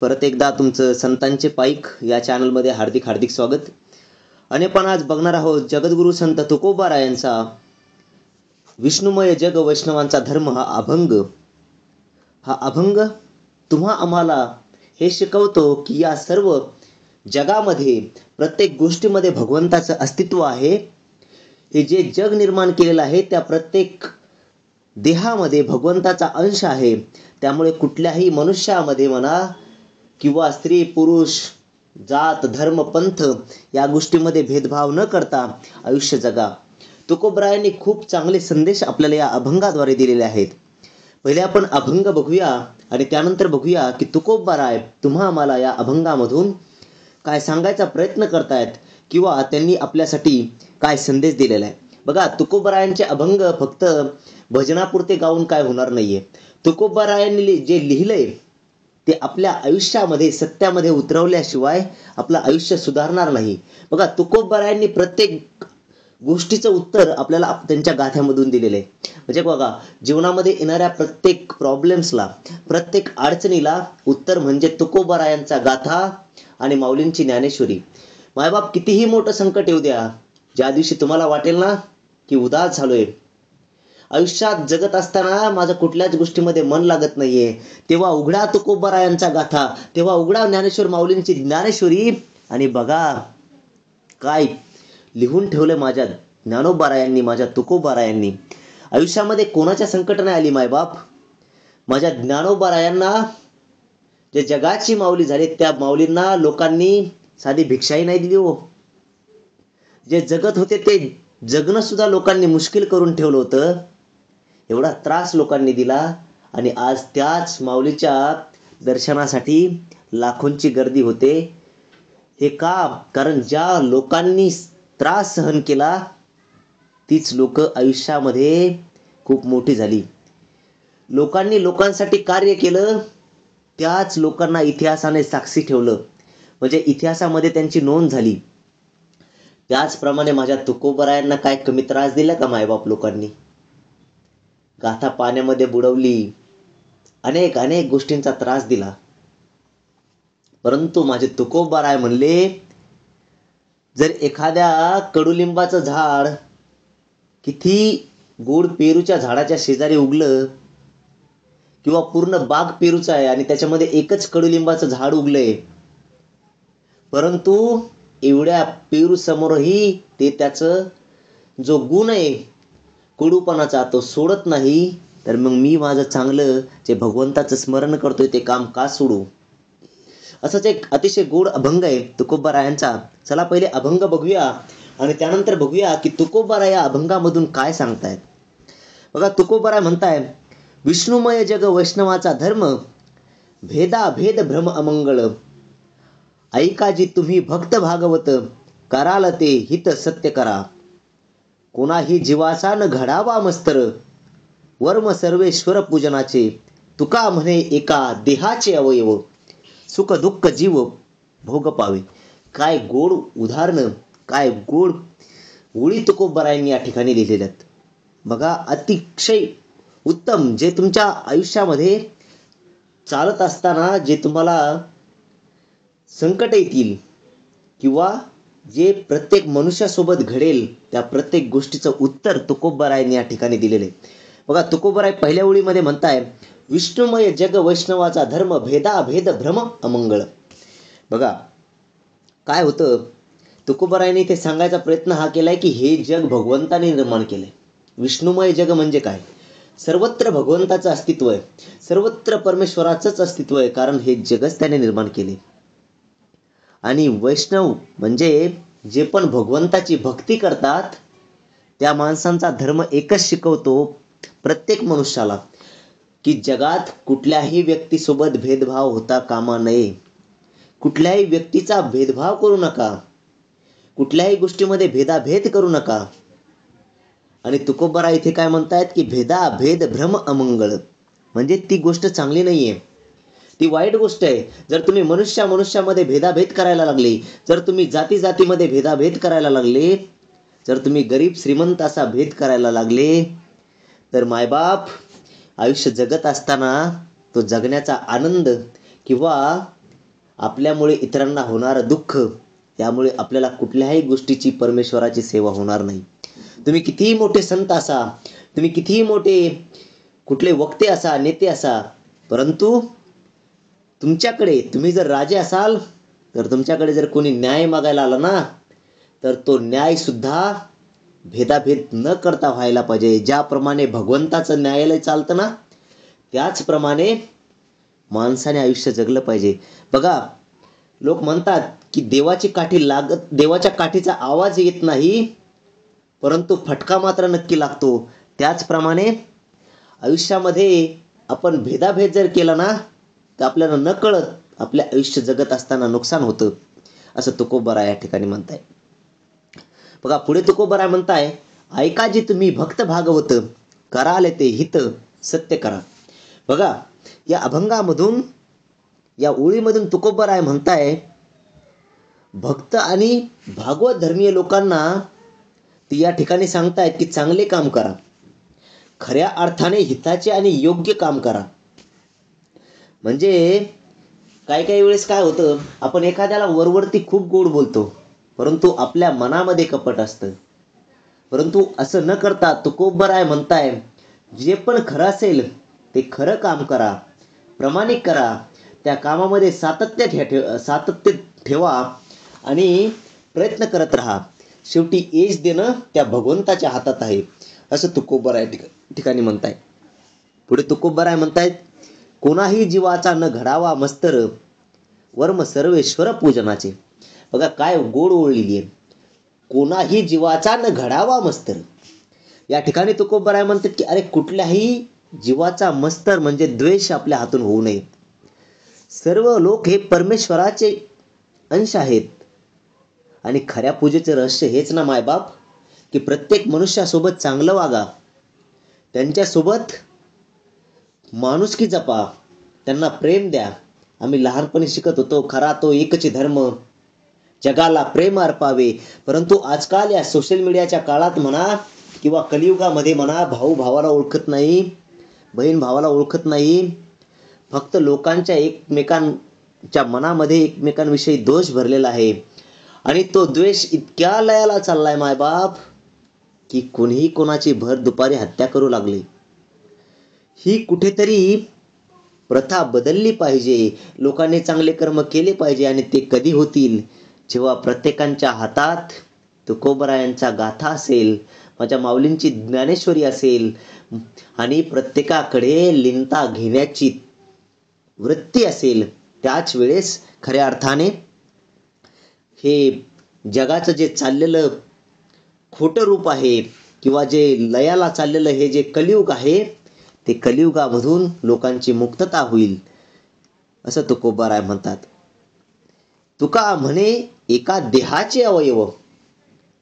परत एकदा तुमचं संतांचे पाईक या चॅनलमध्ये हार्दिक हार्दिक स्वागत. आणि आपण आज बघणार आहोत जगद्गुरू संत तुकोबारायांचा विष्णुमय जग वैष्णवांचा धर्म हा अभंग तुम्हा आम्हाला हे शिकवतो की या सर्व जगामध्ये प्रत्येक गोष्टीमध्ये भगवंताचं अस्तित्व आहे. हे जे जग निर्माण केलेलं आहे त्या प्रत्येक देहामध्ये भगवंताचा अंश आहे. त्यामुळे कुठल्याही मनुष्यामध्ये म्हणा किंवा स्त्री पुरुष जात धर्म पंथ या गोष्टीमध्ये भेदभाव न करता आयुष्य जगा. तुकोबरायांनी खूप चांगले संदेश आपल्याला या अभंगाद्वारे दिलेले आहेत. पहिले आपण अभंग बघूया आणि त्यानंतर बघूया की तुकोबाराय तुम्हा आम्हाला या अभंगामधून काय सांगायचा प्रयत्न करतायत किंवा त्यांनी आपल्यासाठी काय संदेश दिलेला आहे. बघा, तुकोबरायांचे अभंग फक्त भजनापुरते गाऊन काय होणार नाहीये. तुकोबरायांनी जे लिहिलंय ते आपल्या आयुष्यामध्ये सत्यामध्ये उतरवल्याशिवाय आपलं आयुष्य सुधारणार नाही. बघा, तुकोबरायांनी प्रत्येक गोष्टीचं उत्तर आपल्याला त्यांच्या गाथ्यामधून दिलेलं आहे. म्हणजे बघा, जीवनामध्ये येणाऱ्या प्रत्येक प्रॉब्लेम्सला प्रत्येक अडचणीला उत्तर म्हणजे तुकोबरायांचा गाथा आणि माऊलींची ज्ञानेश्वरी. मायबाप कितीही मोठं संकट येऊ द्या, ज्या दिवशी तुम्हाला वाटेल ना की उदास झालोय, आयुष्यात जगत असताना माझं कुठल्याच गोष्टीमध्ये मन लागत नाहीये, तेव्हा उघडा तुकोबरायांचा गाथा, तेव्हा उघडा ज्ञानेश्वर माऊलींची ज्ञानेश्वरी आणि बघा काय लिहून ठेवलंय माझ्या ज्ञानोबारायांनी, माझ्या तुकोबारायांनी. आयुष्यामध्ये कोणाच्या संकट नाही आली मायबाप. माझ्या ज्ञानोबारायांना जे जगाची माऊली झाली त्या माऊलींना लोकांनी साधी भिक्षाही नाही दिली हो. जे जगत होते ते जगणं सुद्धा लोकांनी मुश्किल करून ठेवलं होतं. एवढा त्रास लोकांनी दिला आणि आज त्याच माऊलीच्या दर्शनासाठी लाखोंची गर्दी होते. हे का? कारण ज्या लोकांनी त्रास सहन केला तीच लोक आयुष्यामध्ये खूप मोठी झाली. लोकांनी लोकांसाठी कार्य केलं, त्याच लोकांना इतिहासाने साक्षी ठेवलं, म्हणजे इतिहासामध्ये त्यांची नोंद झाली. त्याचप्रमाणे माझ्या तुकोबरायांना काय कमी त्रास दिला का मायबाप लोकांनी? गाथा पाण्यामध्ये बुडवली, अनेक अनेक गोष्टींचा त्रास दिला. परंतु माझे तुकोबाराय म्हणले, जर एखाद्या कडुलिंबाचं झाड किती गोड पेरूच्या झाडाच्या शेजारी उगलं किंवा पूर्ण बाग पेरूचा आहे आणि त्याच्यामध्ये एकच कडुलिंबाचं झाड उगलंय, परंतु एवढ्या पेरू समोरही ते त्याचं जो गुण आहे कडूपणाचा तो सोडत नाही, तर मग मी माझं चांगलं जे भगवंताचं स्मरण करतोय ते काम का सोडू? असंच एक अतिशय गोड अभंग आहे तुकोबारायांचा. चला पहिले अभंग बघूया आणि त्यानंतर बघूया की तुकोबाराय या अभंगामधून काय सांगतायत. बघा, तुकोबाराय म्हणताय, विष्णुमय जग वैष्णवाचा धर्म, भेदा भेद भ्रम अमंगळ, ऐका जी तुम्ही भक्त भागवत, कराल ते हित सत्य करा, कोणाही जीवाचा न घडावा मस्तर, वर्म सर्वेश्वर पूजनाचे, तुका म्हणे एका देहाचे अवयव, सुख दुःख जीव भोग पावे. काय गोड उदाहरणं, काय गोड ओळी तुकोबरायांनी या ठिकाणी लिहिलेल्या आहेत. बघा, अतिशय उत्तम जे तुमच्या आयुष्यामध्ये चालत असताना जे तुम्हाला संकट येतील किंवा जे प्रत्येक मनुष्यासोबत घडेल त्या प्रत्येक गोष्टीचं उत्तर तुकोबरायांनी या ठिकाणी दिलेले आहे. बघा, तुकोबराय पहिल्या ओळीमध्ये म्हणताय, विष्णुमय जग वैष्णवाचा धर्म, भेदा भेद भ्रम अमंगळ. बघा काय होतं, तुकोबरायांनी ते सांगायचा प्रयत्न हा केलाय की हे जग भगवंताने निर्माण केलंय. विष्णुमय जग म्हणजे काय? सर्वत्र भगवंताचं अस्तित्व आहे, सर्वत्र परमेश्वराचंच अस्तित्व आहे, कारण हे जगच त्याने निर्माण केले. आणि वैष्णव म्हणजे जे पण भगवंताची भक्ती करतात त्या माणसांचा धर्म एकच शिकवतो प्रत्येक मनुष्याला की जगात कुठल्याही व्यक्तीसोबत भेदभाव होता कामा नये. कुठल्याही व्यक्तीचा भेदभाव करू नका, कुठल्याही गोष्टीमध्ये भेदाभेद करू नका. आणि तुकोबाराय इथे काय म्हणतायत की भेदा भेद भ्रम अमंगळ, म्हणजे ती गोष्ट चांगली नाहीये, ती वाईट गोष्ट आहे. जर तुम्ही मनुष्यामध्ये भेदाभेद करायला लागले, जर तुम्ही जाती जातीमध्ये भेदाभेद करायला लागले, जर तुम्ही गरीब श्रीमंत असा भेद करायला लागले, तर मायबाप आयुष्य जगत असताना तो जगण्याचा आनंद किंवा आपल्यामुळे इतरांना होणारं दुःख, त्यामुळे आपल्याला कुठल्याही गोष्टीची परमेश्वराची सेवा होणार नाही. तुम्ही कितीही मोठे संत असा, तुम्ही कितीही मोठे कुठले वक्ते असा, नेते असा, परंतु तुमच्याकडे तुम्ही जर राजे असाल, तर तुमच्याकडे जर कोणी न्याय मागायला आला ना, तर तो न्याय सुद्धा भेदाभेद न करता व्हायला पाहिजे. ज्याप्रमाणे भगवंताचं न्यायालय चालतं ना, त्याचप्रमाणे माणसाने आयुष्य जगलं पाहिजे. बघा, लोक म्हणतात की देवाच्या काठीचा आवाज येत नाही, परंतु फटका मात्र नक्की लागतो. त्याचप्रमाणे आयुष्यामध्ये आपण भेदाभेद जर केला ना, तर आपल्याला नकळत आपल्या आयुष्य जगत असताना नुकसान होतं, असं तुकोबराय या ठिकाणी म्हणताय. बघा, पुढे तुकोबराय म्हणताय, ऐका जी तुम्ही भक्त भागवत, कराले ते हित सत्य करा. बघा, या अभंगामधून, या ओळीमधून तुकोबराय म्हणताय, भक्त आणि भागवत धर्मीय लोकांना ती या ठिकाणी सांगतायत की चांगले काम करा, खऱ्या अर्थाने हिताचे आणि योग्य काम करा. म्हणजे काही वेळेस काय होतं, आपण एखाद्याला वरवरती खूप गोड बोलतो, परंतु आपल्या मनामध्ये कपट असतं. परंतु असं न करता तुकोबराय म्हणताय, जे पण खरं असेल ते खरं काम करा, प्रामाणिक करा, त्या कामामध्ये सातत्य ठेवा आणि प्रयत्न करत राहा. शेवटी यश देणं त्या भगवंताच्या हातात आहे, असं तुकोबराय ठिकाणी म्हणताय. पुढे तुकोबराय म्हणतायत, कोणाही जीवाचा न घडावा मस्तर, वर्म सर्वेश्वर पूजनाचे. बघा, काय गोड ओळलेली आहे, कोणाही जीवाचा न घडावा मस्तर. या ठिकाणी तुकोबराय म्हणतात की अरे, कुठल्याही जीवाचा मस्तर म्हणजे द्वेष आपल्या हातून होऊ नये. सर्व लोक हे परमेश्वराचे अंश आहेत आणि खऱ्या पूजेचे रहस्य हेच ना मायबाप, की प्रत्येक मनुष्यासोबत चांगलं वागा, त्यांच्यासोबत माणुसकी जपा, त्यांना प्रेम द्या. आम्ही लहानपणी शिकत होतो, खरा तो एकच धर्म, जगाला प्रेम अर्पावे. परंतु आजकाल या सोशल मीडियाच्या काळात म्हणा किंवा कलियुगामध्ये म्हणा, भाऊ भावाला ओळखत नाही, बहीण भावाला ओळखत नाही. फक्त लोकांच्या एकमेकांच्या मनामध्ये एकमेकांविषयी दोष भरलेला आहे आणि तो द्वेष इतक्या लयाला चाललाय मायबाप, की कोणीही कोणाची भर दुपारी हत्या करू लागली. ही कुठेतरी प्रथा बदलली पाहिजे. लोकांनी चांगले कर्म केले पाहिजे आणि ते कधी होतील, जेव्हा प्रत्येकांच्या हातात तुकोबरायांचा गाथा असेल, माझ्या माऊलींची ज्ञानेश्वरी असेल आणि प्रत्येकाकडे लिंता घेण्याची वृत्ती असेल. त्याच वेळेस खऱ्या अर्थाने हे जगाचं जे चाललेलं खोटं रूप आहे किंवा जे लयाला चाललेलं हे जे कलियुग आहे, ते कलियुगामधून लोकांची मुक्तता होईल, असं तुकोबराय म्हणतात. तुका म्हणे एका देहाचे अवयव,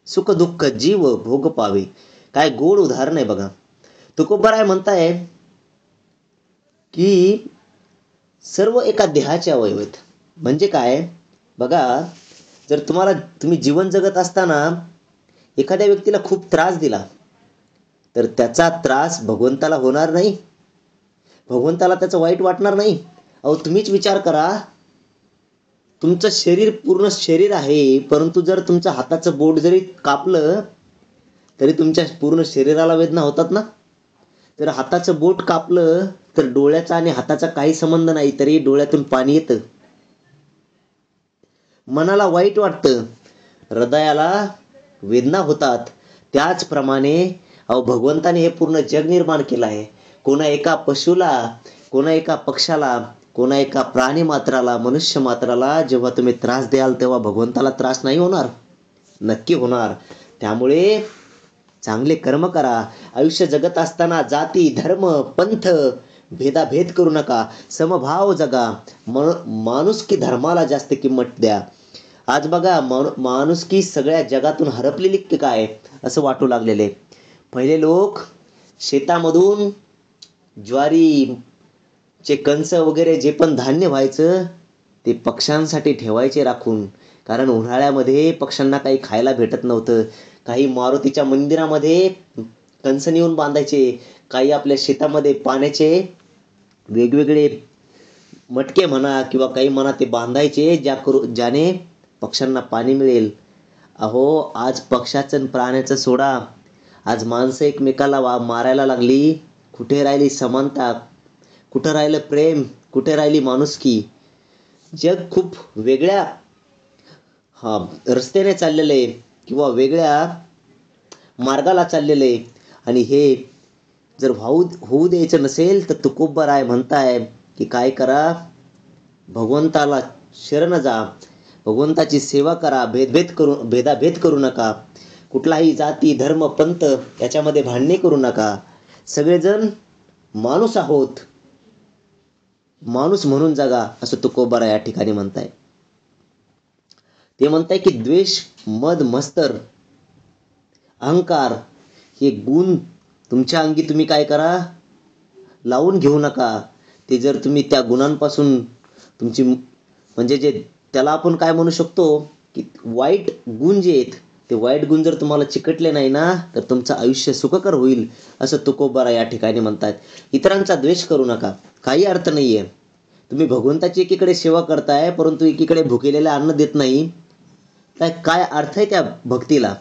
सुख दुःख जीव भोग पावे. काय गोड उदाहरण आहे बघा. तुकोबराय म्हणताय की सर्व एका देहाचे अवयव आहेत. म्हणजे काय बघा, जर तुम्ही जीवन जगत असताना एखाद्या व्यक्तीला खूप त्रास दिला, तर त्याचा त्रास भगवंताला होणार नाही, भगवंताला त्याचं वाईट वाटणार नाही. अहो, तुम्हीच विचार करा, तुमचं शरीर पूर्ण शरीर आहे, परंतु जर तुमच्या हाताचं बोट जरी कापलं तरी तुमच्या पूर्ण शरीराला वेदना होतात ना. जर हाताचं बोट कापलं तर डोळ्याचा आणि हाताचा काही संबंध नाही, तरी डोळ्यातून पाणी येतं, मनाला वाईट वाटतं, हृदयाला वेदना होतात. त्याचप्रमाणे अहो, भगवंताने हे पूर्ण जग निर्माण केलं आहे. कोणा एका पशुला, कोणा एका पक्षाला, कोणा एका प्राणी मात्राला, मनुष्य मात्राला जेव्हा तुम्ही त्रास द्याल, तेव्हा भगवंताला त्रास नाही होणार? नक्की होणार. त्यामुळे चांगले कर्म करा. आयुष्य जगत असताना जाती धर्म पंथ भेदाभेद करू नका, समभाव जगा, माणुसकी धर्माला जास्त किंमत द्या. आज बघा, माणुसकी सगळ्या जगातून हरपलेली काय असं वाटू लागलेले. पहिले लोक शेतामधून ज्वारीचे कणस वगैरे जे पण धान्य व्हायचं, ते पक्ष्यांसाठी ठेवायचे राखून, कारण उन्हाळ्यामध्ये पक्ष्यांना काही खायला भेटत नव्हतं. काही मारुतीच्या मंदिरामध्ये कणस नेऊन बांधायचे, काही आपल्या शेतामध्ये पाण्याचे वेगवेगळे मटके म्हणा किंवा काही म्हणा ते बांधायचे ज्याने पक्ष्यांना पाणी मिळेल. अहो आज पक्ष्याचं आणि प्राण्याचं सोडा, आज माणसं एकमेकाला मारायला लागली. कुठे राहिली समानता, कुठं राहिलं प्रेम, कुठे राहिली माणुसकी. जग खूप वेगळ्या रस्त्याने चाललेलं आहे किंवा वेगळ्या मार्गाला चाललेलं आहे. आणि हे जर होऊ द्यायचं नसेल तर तुकोबाराय म्हणताय की काय करा, भगवंताला शरण जा, भगवंताची सेवा करा, भेदाभेद करू नका, कुठलाही जाती धर्म पंथ याच्यामध्ये भांडणे करू नका. सगळेजण माणूस आहोत, माणूस म्हणून जगा, असं तुकोबाराय या ठिकाणी म्हणताय. ते म्हणताय की द्वेष, मद, मत्सर, अहंकार हे गुण तुमच्या अंगी तुम्ही काय करा, लावून घेऊ नका. ते जर तुम्ही त्या गुणांपासून तुमची म्हणजे जे त्याला आपण काय म्हणू शकतो की वाईट गुण जे आहेत, ते वाईट गुण जर तुम्हाला चिकटले नाही ना तर तुमचं आयुष्य सुखकर होईल, असं तुकोबाराय या ठिकाणी म्हणतात. इतरांचा द्वेष करू नका, काही अर्थ नाहीये. तुम्ही भगवंताची एकीकडे सेवा करताय परंतु एकीकडे भुकेलेला अन्न देत नाही, काय अर्थ आहे त्या भक्तीला.